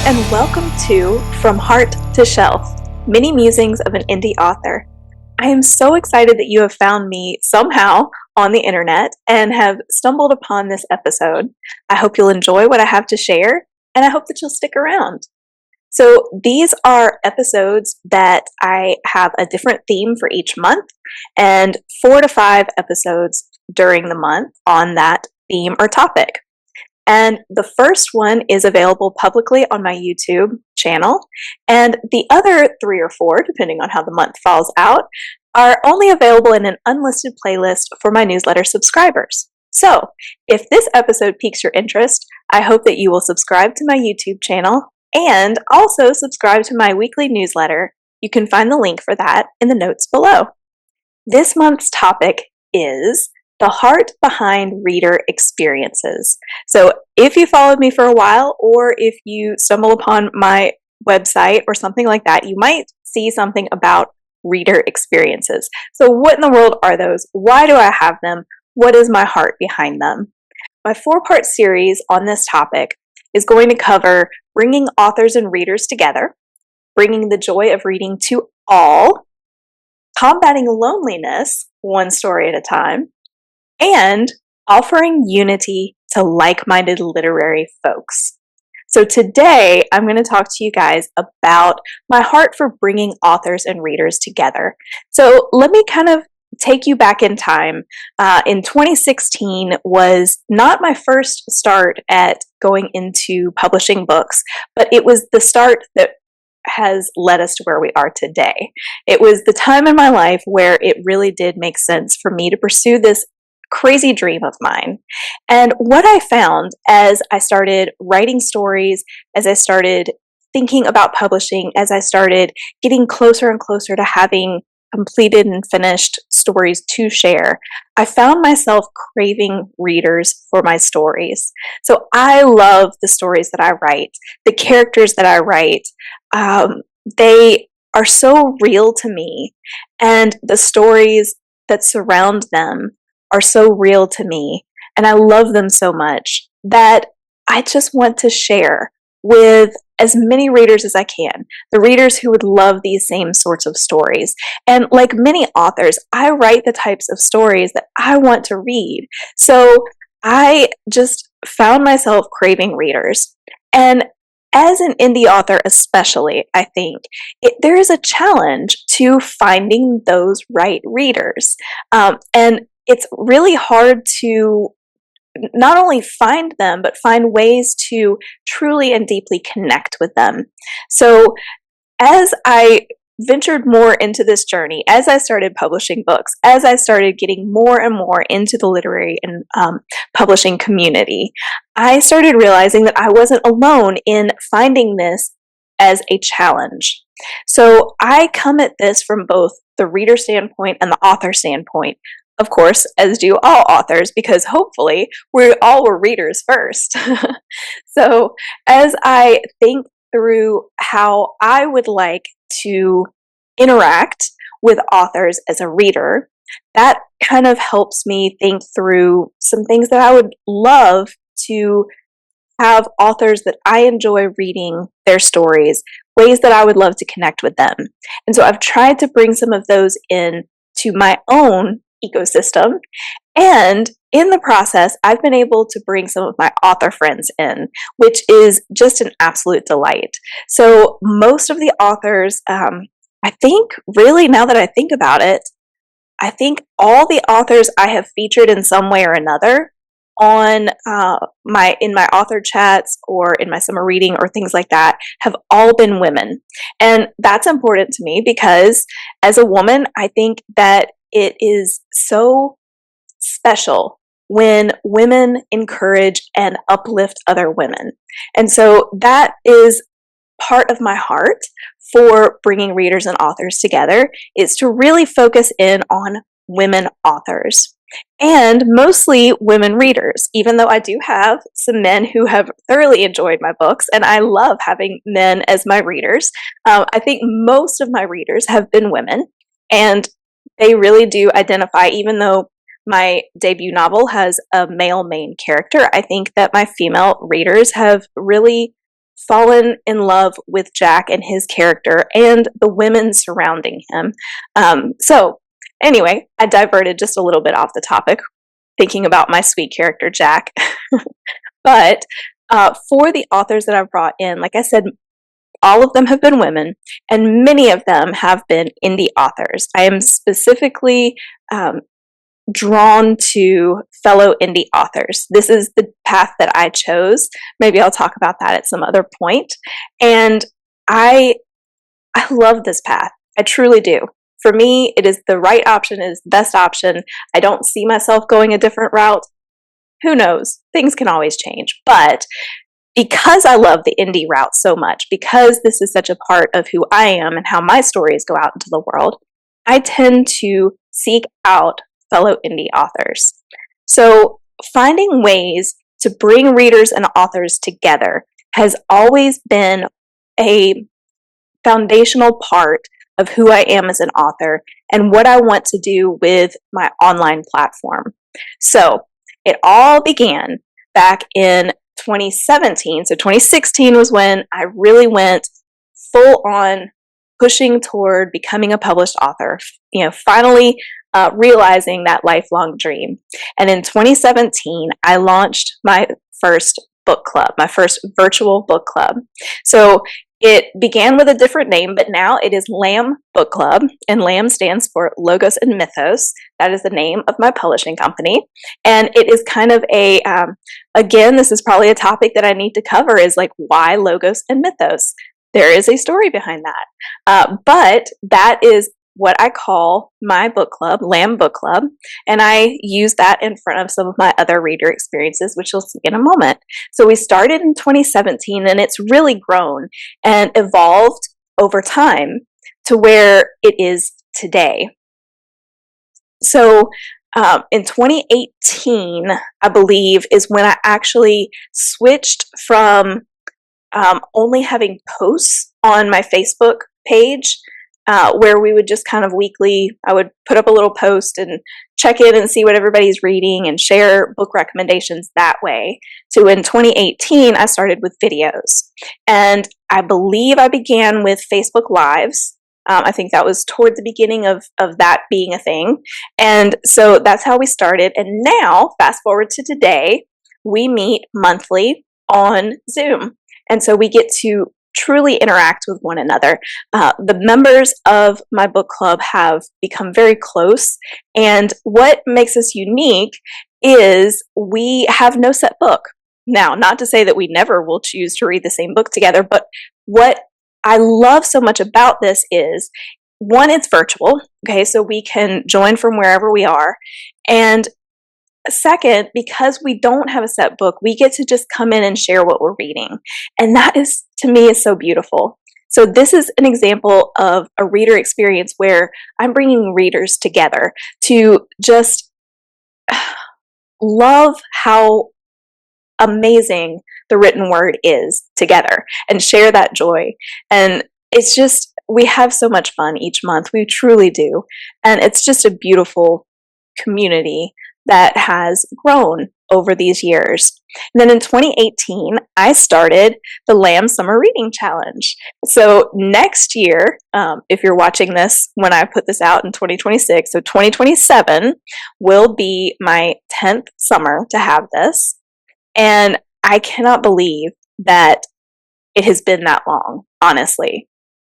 and welcome to From Heart to Shelf, Mini Musings of an Indie Author. I am so excited that you have found me somehow on the internet and have stumbled upon this episode. I hope you'll enjoy what I have to share, and I hope that you'll stick around. So these are episodes that I have a different theme for each month, and 4 to 5 episodes during the month on that theme or topic. And the first one is available publicly on my YouTube channel, and the other 3 or 4, depending on how the month falls out, are only available in an unlisted playlist for my newsletter subscribers. So, if this episode piques your interest, I hope that you will subscribe to my YouTube channel and also subscribe to my weekly newsletter. You can find the link for that in the notes below. This month's topic is the heart behind reader experiences. So if you followed me for a while, or if you stumble upon my website or something like that, you might see something about reader experiences. So what in the world are those? Why do I have them? What is my heart behind them? My 4-part series on this topic is going to cover bringing authors and readers together, bringing the joy of reading to all, combating loneliness, one story at a time, and offering unity to like-minded literary folks. So today, I'm going to talk to you guys about my heart for bringing authors and readers together. So let me kind of take you back in time. In 2016 was not my first start at going into publishing books, but it was the start that has led us to where we are today. It was the time in my life where it really did make sense for me to pursue this crazy dream of mine. And what I found as I started writing stories, as I started thinking about publishing, as I started getting closer and closer to having completed and finished stories to share, I found myself craving readers for my stories. So I love the stories that I write, the characters that I write. They are so real to me, and the stories that surround them are so real to me, and I love them so much that I just want to share with as many readers as I can, the readers who would love these same sorts of stories. And like many authors, I write the types of stories that I want to read. So I just found myself craving readers. And as an indie author especially, I think, there is a challenge to finding those right readers. And it's really hard to not only find them, but find ways to truly and deeply connect with them. So as I ventured more into this journey, as I started publishing books, as I started getting more and more into the literary and publishing community, I started realizing that I wasn't alone in finding this as a challenge. So I come at this from both the reader standpoint and the author standpoint. Of course, as do all authors, because hopefully we all were readers first. So as I think through how I would like to interact with authors as a reader, that kind of helps me think through some things that I would love to have authors that I enjoy reading their stories, ways that I would love to connect with them. And so I've tried to bring some of those in to my own ecosystem, and in the process I've been able to bring some of my author friends in, which is just an absolute delight. So most of the authors, I think really, now that I think about it, I think all the authors I have featured in some way or another on in my author chats or in my summer reading or things like that have all been women. And that's important to me because as a woman, I think that it is so special when women encourage and uplift other women. And so that is part of my heart for bringing readers and authors together, is to really focus in on women authors and mostly women readers, even though I do have some men who have thoroughly enjoyed my books, and I love having men as my readers. I think most of my readers have been women, and they really do identify, even though my debut novel has a male main character, I think that my female readers have really fallen in love with Jack and his character and the women surrounding him. So, anyway, I diverted just a little bit off the topic, thinking about my sweet character, Jack. But for the authors that I've brought in, like I said, all of them have been women, and many of them have been indie authors. I am specifically drawn to fellow indie authors. This is the path that I chose. Maybe I'll talk about that at some other point. And I love this path. I truly do. For me, it is the right option, it is the best option. I don't see myself going a different route. Who knows? Things can always change. But because I love the indie route so much, because this is such a part of who I am and how my stories go out into the world, I tend to seek out fellow indie authors. So finding ways to bring readers and authors together has always been a foundational part of who I am as an author and what I want to do with my online platform. So it all began back in 2017. So 2016 was when I really went full on pushing toward becoming a published author, finally realizing that lifelong dream. And in 2017, I launched my first book club, my first virtual book club. So it began with a different name, but now it is LAM Book Club, and LAM stands for Logos and Mythos. That is the name of my publishing company. And it is kind of again, this is probably a topic that I need to cover, is like, why Logos and Mythos? There is a story behind that. But that is what I call my book club, LAM Book Club, and I use that in front of some of my other reader experiences, which you'll see in a moment. So we started in 2017, and it's really grown and evolved over time to where it is today. So in 2018, I believe, is when I actually switched from only having posts on my Facebook page, where we would just kind of weekly, I would put up a little post and check in and see what everybody's reading and share book recommendations that way. So in 2018, I started with videos. And I believe I began with Facebook Lives. I think that was toward the beginning of that being a thing. And so that's how we started. And now, fast forward to today, we meet monthly on Zoom. And so we get to truly interact with one another. The members of my book club have become very close, and what makes us unique is we have no set book. Now, not to say that we never will choose to read the same book together, but what I love so much about this is, one, it's virtual, okay, so we can join from wherever we are, and second, because we don't have a set book, we get to just come in and share what we're reading. And that is, to me, is so beautiful. So this is an example of a reader experience where I'm bringing readers together to just love how amazing the written word is together and share that joy. And it's just, we have so much fun each month. We truly do. And it's just a beautiful community that has grown over these years. And then in 2018, I started the LAM Summer Reading Challenge. So next year, if you're watching this when I put this out in 2026, so 2027 will be my 10th summer to have this. And I cannot believe that it has been that long, honestly.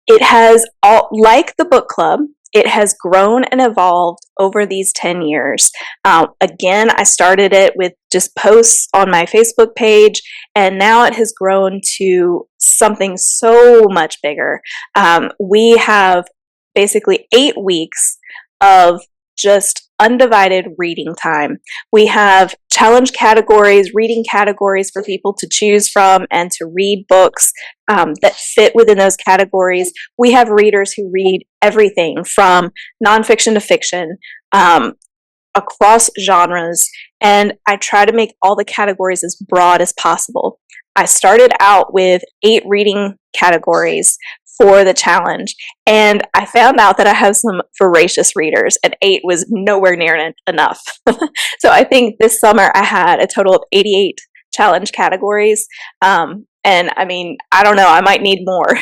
It has, like the book club, it has grown and evolved over these 10 years. Again, I started it with just posts on my Facebook page, and now it has grown to something so much bigger. We have basically 8 weeks of just undivided reading time. We have challenge categories, reading categories for people to choose from and to read books that fit within those categories. We have readers who read everything from nonfiction to fiction, across genres, and I try to make all the categories as broad as possible. I started out with 8 reading categories for the challenge, and I found out that I have some voracious readers, and 8 was nowhere near enough. So I think this summer I had a total of 88 challenge categories, And I mean, I don't know, I might need more.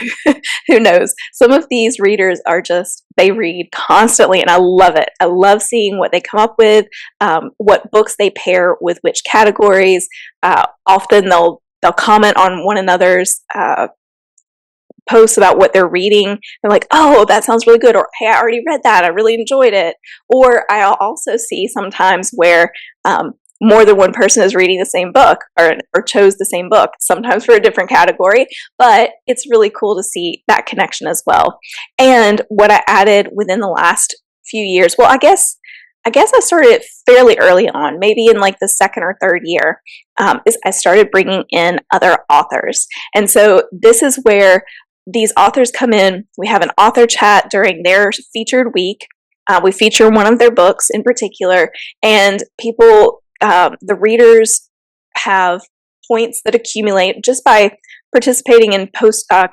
Who knows? Some of these readers are just, they read constantly, and I love it. I love seeing what they come up with, what books they pair with which categories. Often they'll comment on one another's posts about what they're reading. They're like, oh, that sounds really good, or hey, I already read that, I really enjoyed it. Or I'll also see sometimes where more than one person is reading the same book, or chose the same book, sometimes for a different category, but it's really cool to see that connection as well. And what I added within the last few years, well, I guess I started it fairly early on, maybe in like the second or third year, is I started bringing in other authors. And so this is where these authors come in. We have an author chat during their featured week. We feature one of their books in particular, and people, the readers have points that accumulate just by participating in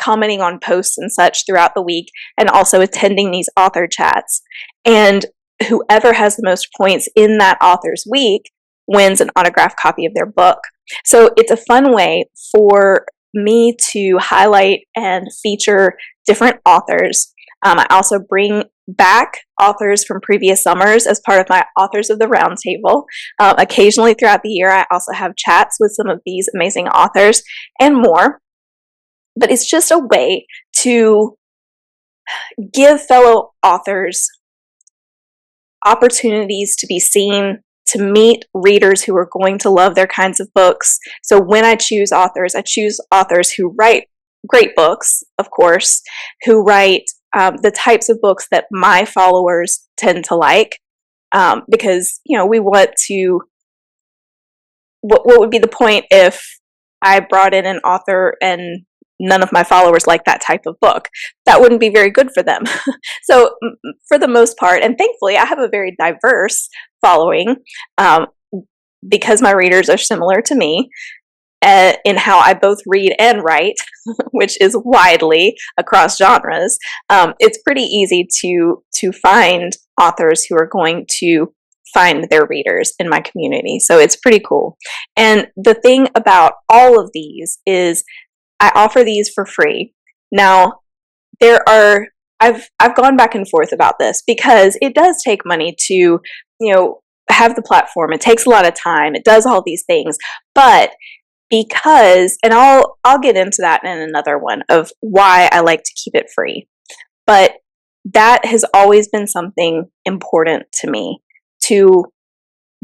commenting on posts and such throughout the week, and also attending these author chats. And whoever has the most points in that author's week wins an autographed copy of their book. So it's a fun way for me to highlight and feature different authors. I also bring back authors from previous summers as part of my Authors of the Roundtable. Occasionally throughout the year, I also have chats with some of these amazing authors and more. But it's just a way to give fellow authors opportunities to be seen, to meet readers who are going to love their kinds of books. So when I choose authors who write great books, of course, who write the types of books that my followers tend to like, because, you know, we want to, what would be the point if I brought in an author and none of my followers like that type of book? That wouldn't be very good for them. So for the most part, and thankfully I have a very diverse following, because my readers are similar to me in how I both read and write, which is widely across genres. It's pretty easy to find authors who are going to find their readers in my community. So it's pretty cool. And the thing about all of these is I offer these for free. Now, I've gone back and forth about this because it does take money to, you know, have the platform. It takes a lot of time. It does all these things. But because, and I'll get into that in another one of why I like to keep it free. But that has always been something important to me, to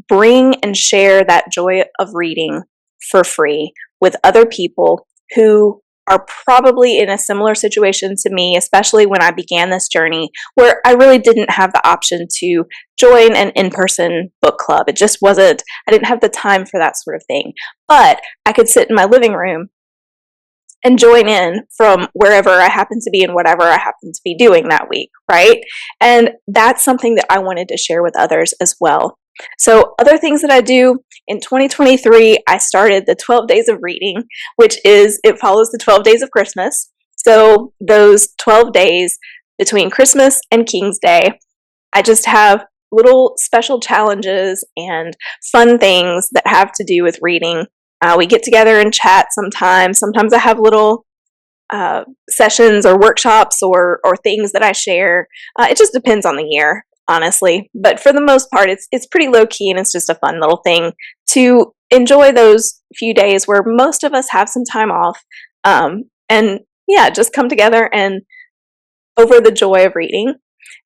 bring and share that joy of reading for free with other people who are probably in a similar situation to me, especially when I began this journey where I really didn't have the option to join an in-person book club. It just wasn't, I didn't have the time for that sort of thing. But I could sit in my living room and join in from wherever I happen to be and whatever I happen to be doing that week, right? And that's something that I wanted to share with others as well. So other things that I do in 2023, I started the 12 days of reading, which is, it follows the 12 days of Christmas. So those 12 days between Christmas and King's Day, I just have little special challenges and fun things that have to do with reading. We get together and chat sometimes. Sometimes I have little sessions or workshops or things that I share. It just depends on the year, honestly. But for the most part, it's pretty low key, and it's just a fun little thing to enjoy those few days where most of us have some time off. And yeah, just come together and over the joy of reading.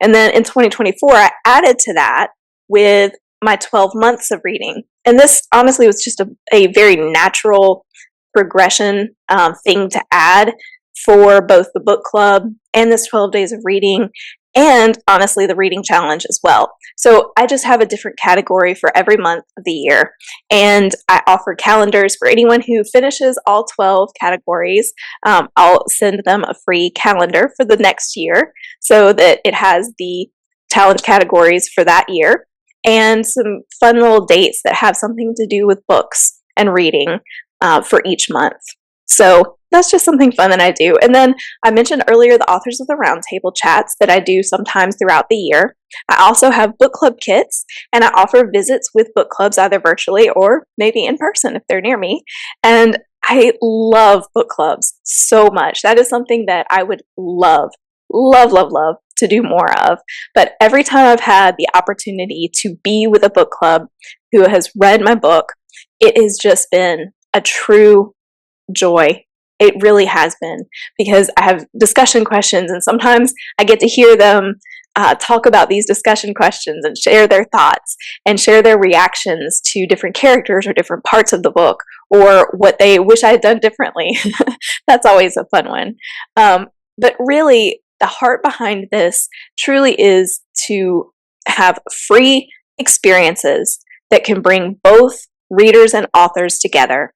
And then in 2024, I added to that with my 12 months of reading. And this honestly was just a very natural progression thing to add for both the book club and this 12 days of reading, and honestly the reading challenge as well. So I just have a different category for every month of the year, and I offer calendars for anyone who finishes all 12 categories. I'll send them a free calendar for the next year so that it has the challenge categories for that year and some fun little dates that have something to do with books and reading for each month. So that's just something fun that I do. And then I mentioned earlier the Authors of the Roundtable chats that I do sometimes throughout the year. I also have book club kits, and I offer visits with book clubs either virtually or maybe in person if they're near me. And I love book clubs so much. That is something that I would love, love, love, love to do more of. But every time I've had the opportunity to be with a book club who has read my book, it has just been a true joy. It really has been, because I have discussion questions, and sometimes I get to hear them talk about these discussion questions and share their thoughts and share their reactions to different characters or different parts of the book, or what they wish I had done differently. That's always a fun one. But really, the heart behind this truly is to have free experiences that can bring both readers and authors together,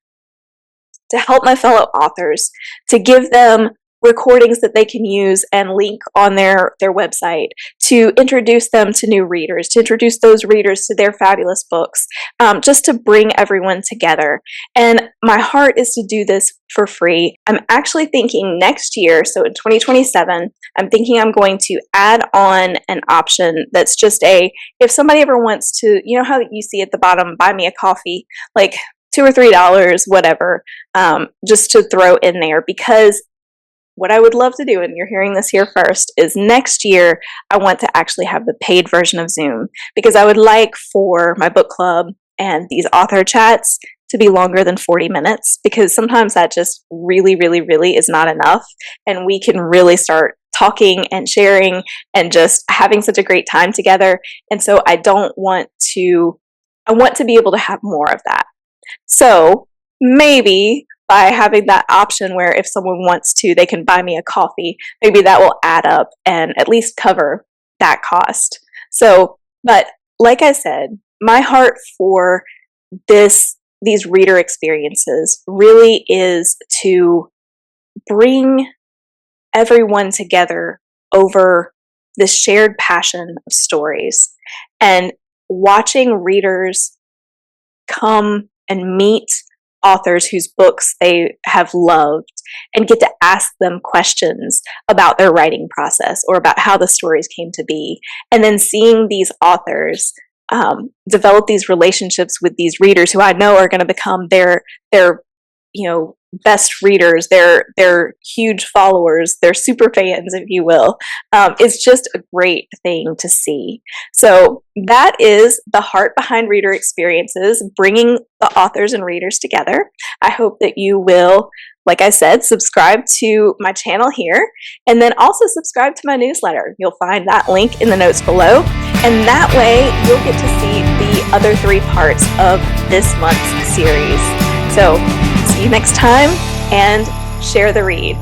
to help my fellow authors, to give them recordings that they can use and link on their website, to introduce them to new readers, to introduce those readers to their fabulous books, just to bring everyone together. And my heart is to do this for free. I'm actually thinking next year, so in 2027, I'm thinking I'm going to add on an option that's just if somebody ever wants to, you know how you see at the bottom, buy me a coffee, like $2 or $3, whatever, just to throw in there. Because what I would love to do, and you're hearing this here first, is next year I want to actually have the paid version of Zoom, because I would like for my book club and these author chats to be longer than 40 minutes, because sometimes that just really, really, really is not enough, and we can really start talking and sharing and just having such a great time together. And so I want to be able to have more of that. So maybe by having that option where if someone wants to, they can buy me a coffee, maybe that will add up and at least cover that cost. So, but like I said, my heart for these reader experiences really is to bring everyone together over this shared passion of stories, and watching readers come and meet authors whose books they have loved and get to ask them questions about their writing process or about how the stories came to be. And then seeing these authors develop these relationships with these readers who I know are going to become their best readers, their huge followers, their super fans, if you will. It's just a great thing to see. So that is the heart behind reader experiences, bringing the authors and readers together. I hope that you will, like I said, subscribe to my channel here, and then also subscribe to my newsletter. You'll find that link in the notes below, and that way you'll get to see the other 3 parts of this month's series. So see you next time, and share the read.